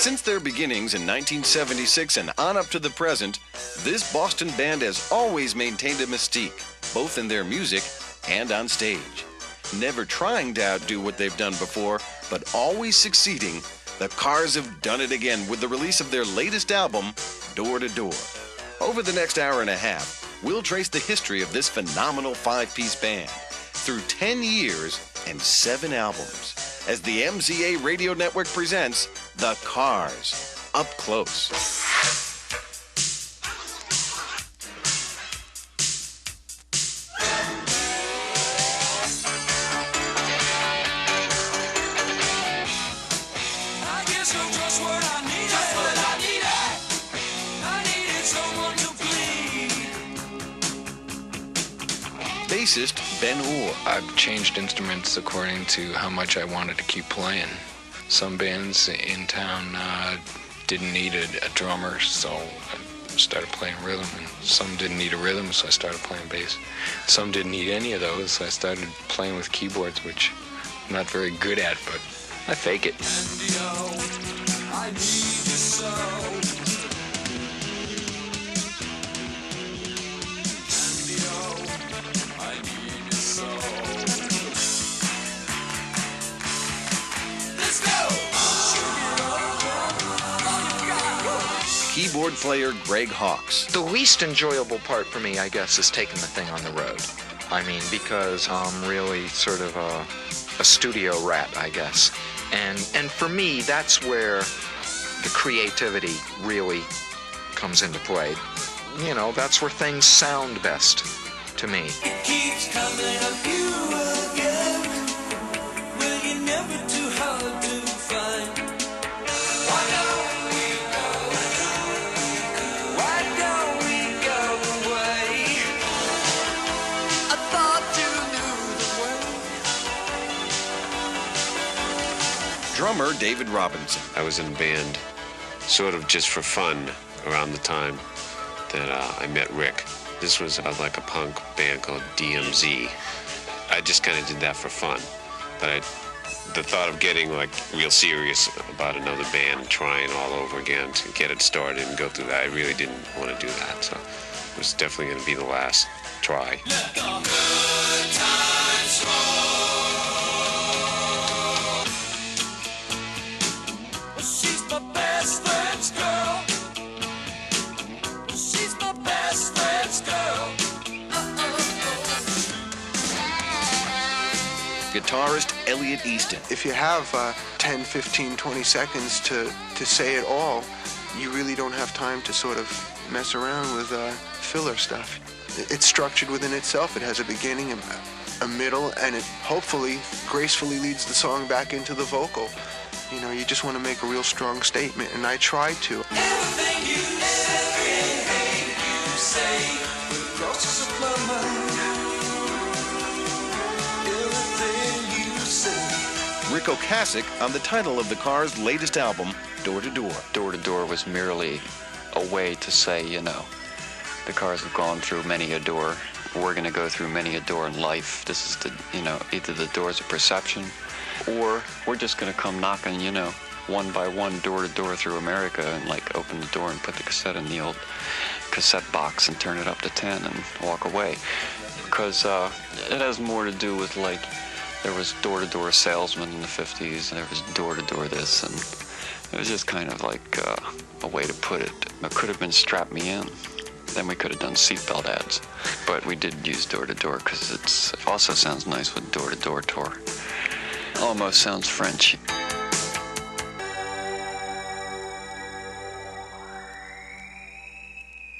Since their beginnings in 1976 and on up to the present, this Boston band has always maintained a mystique, both in their music and on stage. Never trying to outdo what they've done before, but always succeeding, the Cars have done it again with the release of their latest album, Door to Door. Over the next hour and a half, we'll trace the history of this phenomenal five-piece band through 10 years and 7 albums, as the MZA Radio Network presents The Cars, Up Close. Bassist Ben Orr. I've changed instruments according to how much I wanted to keep playing. Some bands in town didn't need a drummer, so I started playing rhythm, and some didn't need a rhythm, so I started playing bass. Some didn't need any of those, so I started playing with keyboards, which I'm not very good at, but I fake it. I need you so. Keyboard player Gregg Hawkes. The least enjoyable part for me, I guess, is taking the thing on the road. I mean, because I'm really sort of a studio rat, I guess. And for me, that's where the creativity really comes into play. You know, that's where things sound best to me. It keeps coming up you again. Well, you're never too hard to find. Why don't we go away? I thought you knew the way. Drummer David Robinson. I was in a band sort of just for fun around the time that I met Rick. This was like a punk band called DMZ. I just kind of did that for fun. But the thought of getting like real serious about another band, trying all over again to get it started and go through that, I really didn't want to do that. So it was definitely going to be the last try. Let the good times roll. She's my best friend's girl. She's my best friend's girl. Guitarist Elliot Easton. If you have 10, 15, 20 seconds to say it all, you really don't have time to sort of mess around with filler stuff. It's structured within itself. It has a beginning, a middle, and it hopefully gracefully leads the song back into the vocal. You know, you just want to make a real strong statement, and I try to. Everything you say crosses a plumber. Everything you say. Rick OCASEK on the title of the Cars' latest album, Door to Door. Door to Door was merely a way to say, you know, the Cars have gone through many a door. We're going to go through many a door in life. This is the, you know, either the doors of perception, or we're just going to come knocking, you know, one by one, door to door through America, and like open the door and put the cassette in the old cassette box and turn it up to 10 and walk away. Because it has more to do with, like, there was door-to-door salesmen in the 50s, and there was door-to-door this, and it was just kind of like a way to put it. It could have been strap me in. Then we could have done seatbelt ads. But we did use door-to-door because it also sounds nice with door-to-door tour. Almost sounds French.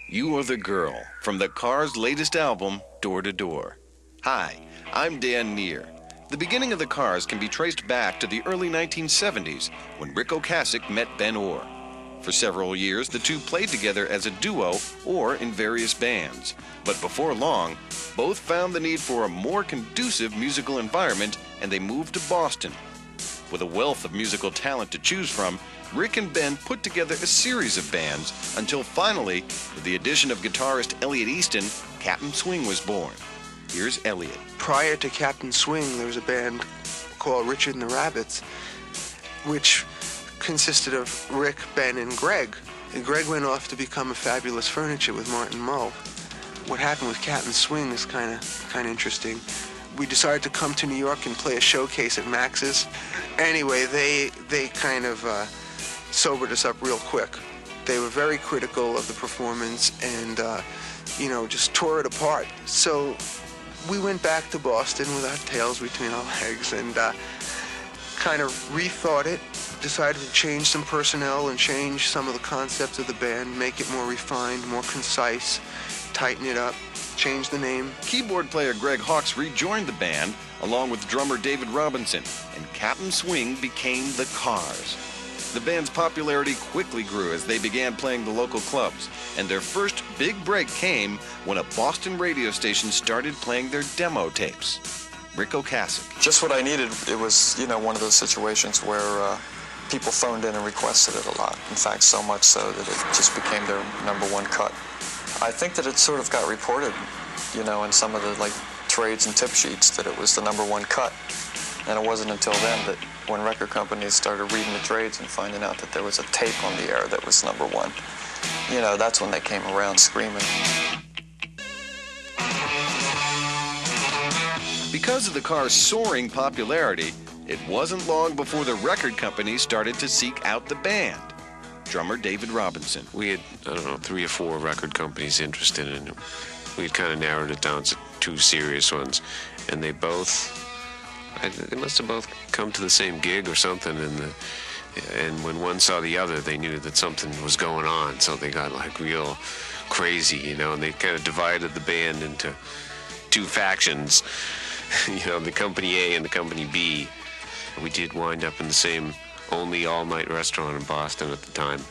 You Are the Girl from the Cars' latest album, Door to Door. Hi, I'm Dan Neer. The beginning of the Cars can be traced back to the early 1970s when Rick OCASEK met Ben Orr. For several years, the two played together as a duo or in various bands. But before long, both found the need for a more conducive musical environment, and they moved to Boston. With a wealth of musical talent to choose from, Rick and Ben put together a series of bands until finally, with the addition of guitarist Elliot Easton, Captain Swing was born. Here's Elliot. Prior to Captain Swing, there was a band called Richard and the Rabbits, which consisted of Rick, Ben, and Gregg. And Gregg went off to become a Fabulous Furniture with Martin Mull. What happened with Captain Swing is kind of interesting. We decided to come to New York and play a showcase at Max's. Anyway, they kind of sobered us up real quick. They were very critical of the performance and, just tore it apart. So we went back to Boston with our tails between our legs and kind of rethought it, decided to change some personnel and change some of the concepts of the band, make it more refined, more concise, tighten it up, change the name. Keyboard player Greg Hawkes rejoined the band, along with drummer David Robinson, and Captain Swing became the Cars. The band's popularity quickly grew as they began playing the local clubs, and their first big break came when a Boston radio station started playing their demo tapes. Rick OCASEK. Just what I needed. It was, one of those situations where people phoned in and requested it a lot. In fact, so much so that it just became their #1 cut. I think that it sort of got reported, in some of the trades and tip sheets that it was the #1 cut. And it wasn't until then that when record companies started reading the trades and finding out that there was a tape on the air that was #1, that's when they came around screaming. Because of the Cars' soaring popularity, it wasn't long before the record companies started to seek out the band. Drummer David Robinson. We had, 3 or 4 record companies interested in it. We had kind of narrowed it down to 2 serious ones, and they must have both come to the same gig or something, and when one saw the other, they knew that something was going on, so they got real crazy, and they kind of divided the band into 2 factions, the Company A and the Company B. We did wind up in the same only all-night restaurant in Boston at the time,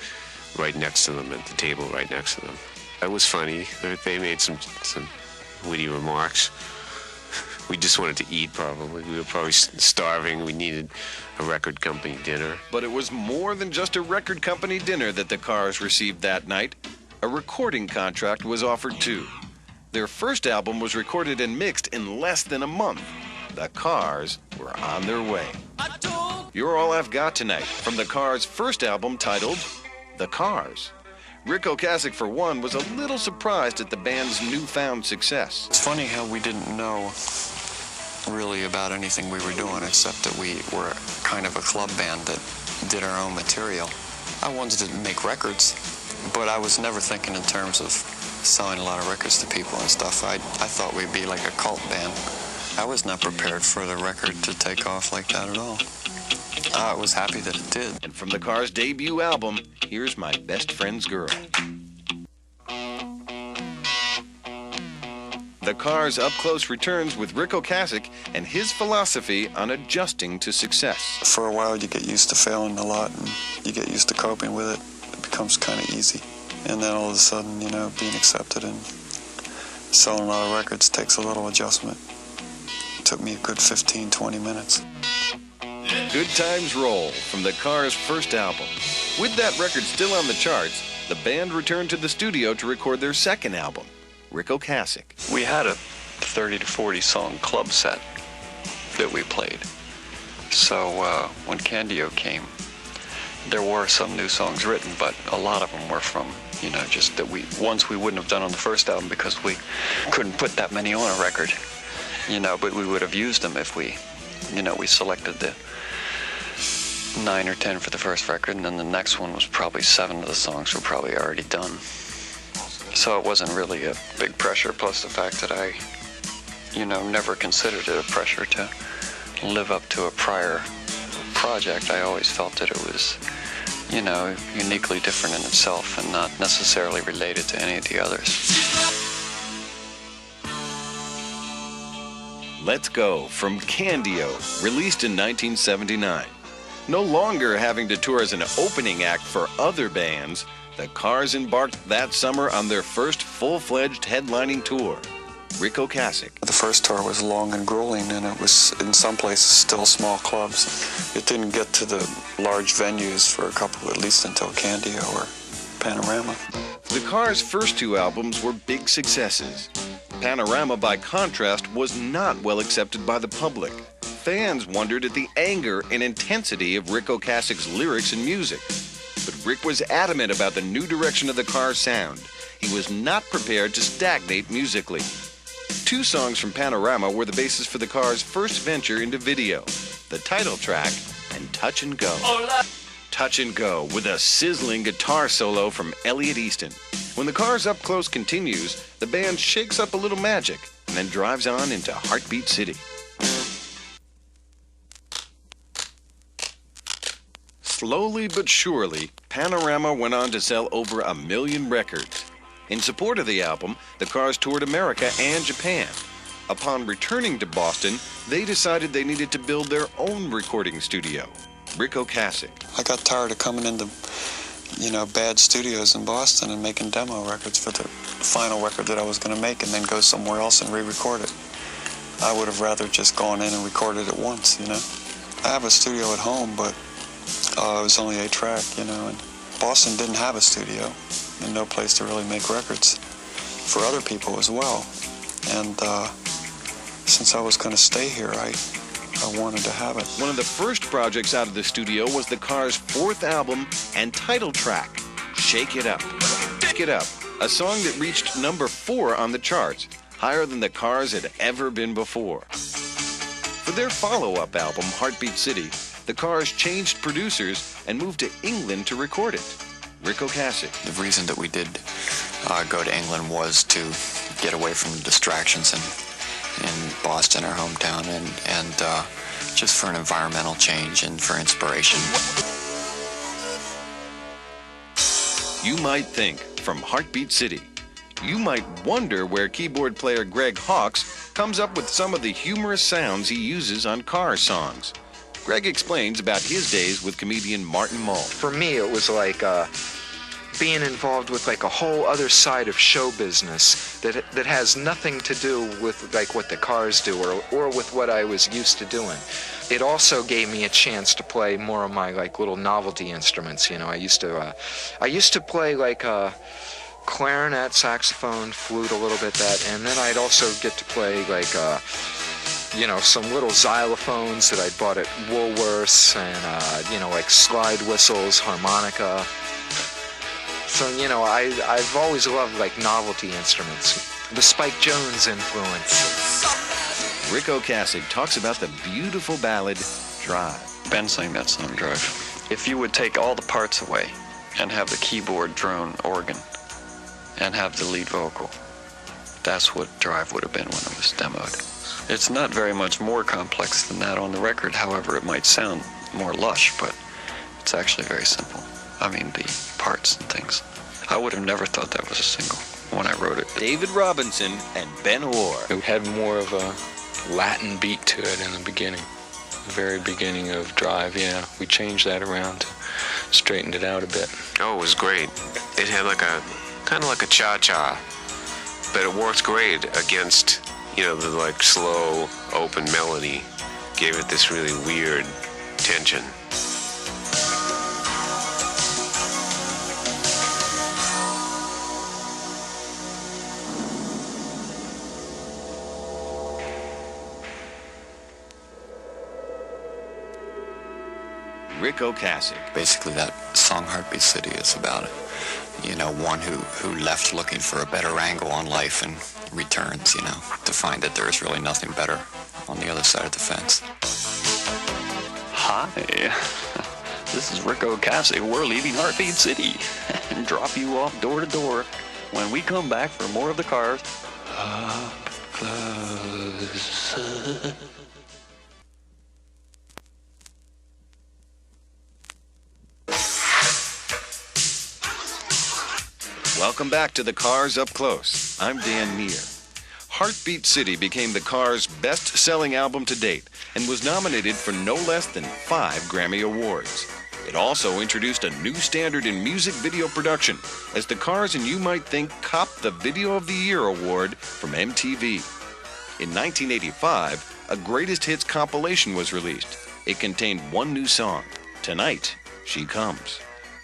right next to them, at the table right next to them. That was funny. They made some witty remarks. We just wanted to eat, probably. We were probably starving. We needed a record company dinner. But it was more than just a record company dinner that the Cars received that night. A recording contract was offered too. Their first album was recorded and mixed in less than a month. The Cars were on their way. You're all I've got tonight from the Cars' first album titled The Cars. Rick OCASEK, for one, was a little surprised at the band's newfound success. It's funny how we didn't know really about anything we were doing, except that we were kind of a club band that did our own material. I wanted to make records, but I was never thinking in terms of selling a lot of records to people and stuff. I thought we'd be like a cult band. I was not prepared for the record to take off like that at all. I was happy that it did. And from the Cars' debut album, here's My Best Friend's Girl. The Cars' up-close returns with Rick OCASEK and his philosophy on adjusting to success. For a while, you get used to failing a lot, and you get used to coping with it. It becomes kind of easy. And then all of a sudden, being accepted and selling a lot of records takes a little adjustment. It took me a good 15, 20 minutes. Good Times Roll from the Cars' first album. With that record still on the charts, the band returned to the studio to record their second album, Rick OCASEK. We had a 30 to 40 song club set that we played. So when Candio came, there were some new songs written, but a lot of them were from, just that ones we wouldn't have done on the first album because we couldn't put that many on a record, but we would have used them if we selected the 9 or 10 for the first record, and then the next one was probably 7 of the songs were probably already done. So it wasn't really a big pressure, plus the fact that I, never considered it a pressure to live up to a prior project. I always felt that it was, uniquely different in itself and not necessarily related to any of the others. Let's Go from Candio, released in 1979. No longer having to tour as an opening act for other bands, the Cars embarked that summer on their first full-fledged headlining tour, Rick OCASEK. The first tour was long and grueling, and it was, in some places, still small clubs. It didn't get to the large venues for a couple, at least until Candio or Panorama. The Cars' first 2 albums were big successes. Panorama, by contrast, was not well accepted by the public. fans wondered at the anger and intensity of Rick Ocasek's lyrics and music. But Rick was adamant about the new direction of the Cars' sound. He was not prepared to stagnate musically. 2 songs from Panorama were the basis for the Cars' first venture into video, the title track and Touch and Go. Touch and Go with a sizzling guitar solo from Elliot Easton. When the Cars' Up Close continues, the band shakes up a little magic and then drives on into Heartbeat City. Slowly but surely, Panorama went on to sell over 1 million records. In support of the album, the Cars toured America and Japan. Upon returning to Boston, they decided they needed to build their own recording studio. Rick Ocasek. I got tired of coming into, bad studios in Boston and making demo records for the final record that I was going to make and then go somewhere else and re-record it. I would have rather just gone in and recorded it once, I have a studio at home, but it was only 8-track, and Boston didn't have a studio and no place to really make records for other people as well. And since I was going to stay here, I wanted to have it. One of the first projects out of the studio was the Cars' 4th album and title track, Shake It Up. Shake It Up, a song that reached number 4 on the charts, higher than the Cars had ever been before. For their follow-up album, Heartbeat City, the Cars changed producers and moved to England to record it. Rick Ocasek. The reason that we did go to England was to get away from the distractions in Boston, our hometown, and just for an environmental change and for inspiration. You might think, from Heartbeat City, you might wonder where keyboard player Gregg comes up with some of the humorous sounds he uses on Cars songs. Gregg explains about his days with comedian Martin Mull. For me, it was like being involved with like a whole other side of show business that has nothing to do with like what the Cars do or with what I was used to doing. It also gave me a chance to play more of my like little novelty instruments. I used to play like clarinet, saxophone, flute, a little bit that, and then I'd also get to play like some little xylophones that I bought at Woolworths and, like slide whistles, harmonica. So, I've always loved, like, novelty instruments. The Spike Jones influence. Rick Ocasek talks about the beautiful ballad, Drive. Ben sang that song, Drive. If you would take all the parts away and have the keyboard, drone, organ, and have the lead vocal, that's what Drive would have been when it was demoed. It's not very much more complex than that on the record. However, it might sound more lush, but it's actually very simple. I mean, the parts and things. I would have never thought that was a single when I wrote it. David Robinson and Ben Orr. It had more of a Latin beat to it in the beginning. The very beginning of Drive, yeah. We changed that around to straighten it out a bit. Oh, it was great. It had like kind of like a cha-cha, but it worked great against, the like slow, open melody. Gave it this really weird tension. Rick Ocasek. Basically, that song Heartbeat City is about, one who left looking for a better angle on life and returns, to find that there is really nothing better on the other side of the fence. Hi, this is Rick Ocasek. We're leaving Heartbeat City and drop you off door to door when we come back for more of the Cars. Up close. Welcome back to the Cars Up Close. I'm Dan Neer. Heartbeat City became the Cars' best-selling album to date and was nominated for no less than 5 Grammy Awards. It also introduced a new standard in music video production as the Cars and You Might Think copped the Video of the Year award from MTV. In 1985, a Greatest Hits compilation was released. It contained one new song, Tonight She Comes.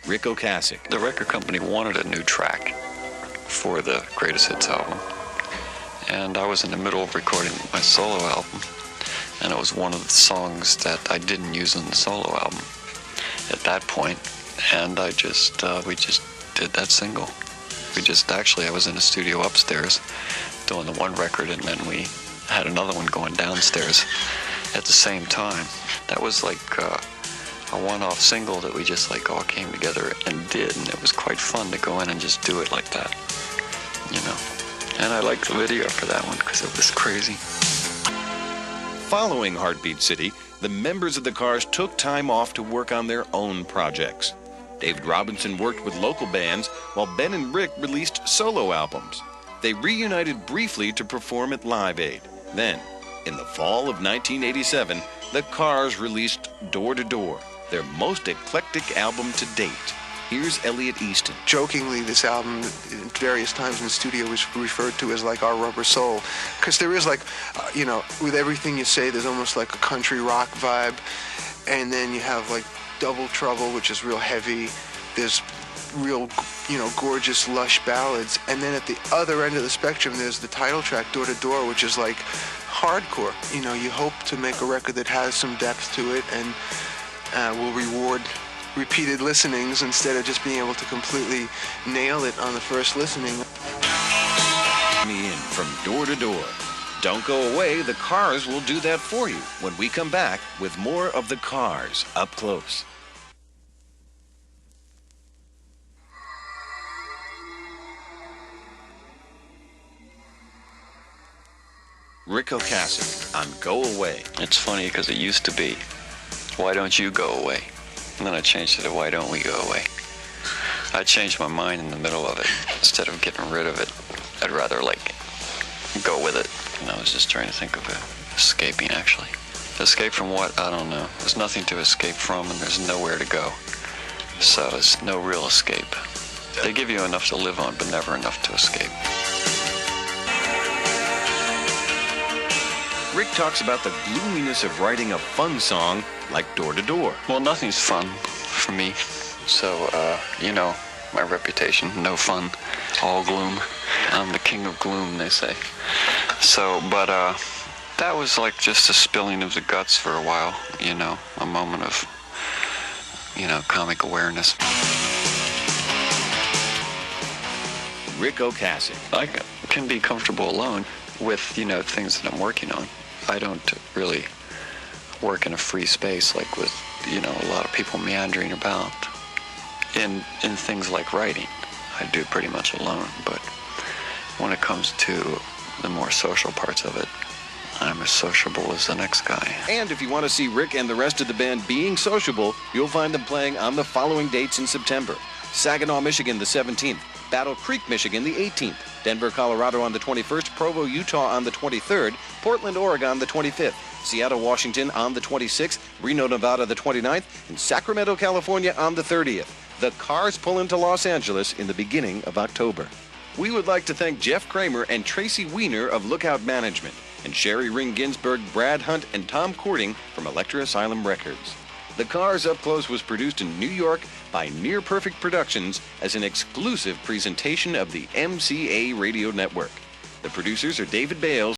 Rick Ocasek. The record company wanted a new track for the Greatest Hits album, and I was in the middle of recording my solo album, and it was one of the songs that I didn't use in the solo album at that point, and we just did that single. I was in a studio upstairs doing the one record, and then we had another one going downstairs at the same time. That was like a one-off single that we just like all came together and did, and it was quite fun to go in and just do it like that, you know. And I liked the video for that one because it was crazy. Following Heartbeat City, the members of the Cars took time off to work on their own projects. David Robinson worked with local bands, while Ben and Rick released solo albums. They reunited briefly to perform at Live Aid. Then, in the fall of 1987, the Cars released Door to Door, their most eclectic album to date. Here's Elliot Easton. Jokingly, this album at various times in the studio was referred to as like our Rubber Soul, because there is like, with everything you say, there's almost like a country rock vibe, and then you have like Double Trouble, which is real heavy. There's real, gorgeous, lush ballads, and then at the other end of the spectrum, there's the title track, Door to Door, which is like hardcore. You hope to make a record that has some depth to it and will reward repeated listenings instead of just being able to completely nail it on the first listening. Me in from Door to Door. Don't go away, the Cars will do that for you when we come back with more of the Cars up close. Rick OCASEK on Go Away. It's funny because it used to be, why don't you go away? And then I changed it to, why don't we go away? I changed my mind in the middle of it. Instead of getting rid of it, I'd rather go with it. And I was just trying to think of escaping, actually. Escape from what? I don't know. There's nothing to escape from, and there's nowhere to go. So it's no real escape. They give you enough to live on, but never enough to escape. Rick talks about the gloominess of writing a fun song like Door to Door. Well, nothing's fun for me. So, my reputation, no fun, all gloom. I'm the king of gloom, they say. So, but that was like just a spilling of the guts for a while, a moment of, comic awareness. Rick OCASEK. I can be comfortable alone with, things that I'm working on. I don't really work in a free space like with, a lot of people meandering about. In things like writing, I do pretty much alone, but when it comes to the more social parts of it, I'm as sociable as the next guy. And if you want to see Rick and the rest of the band being sociable, you'll find them playing on the following dates in September. Saginaw, Michigan, the 17th. Battle Creek, Michigan, the 18th. Denver, Colorado on the 21st. Provo, Utah on the 23rd. Portland, Oregon, the 25th. Seattle, Washington on the 26th. Reno, Nevada, the 29th. And Sacramento, California on the 30th. The Cars pull into Los Angeles in the beginning of October. We would like to thank Jeff Kramer and Tracy Weiner of Lookout Management, and Sherry Ring Ginsburg, Brad Hunt, and Tom Courting from Electra Asylum Records. The Cars Up Close was produced in New York by Near Perfect Productions as an exclusive presentation of the MCA Radio Network. The producers are David Bales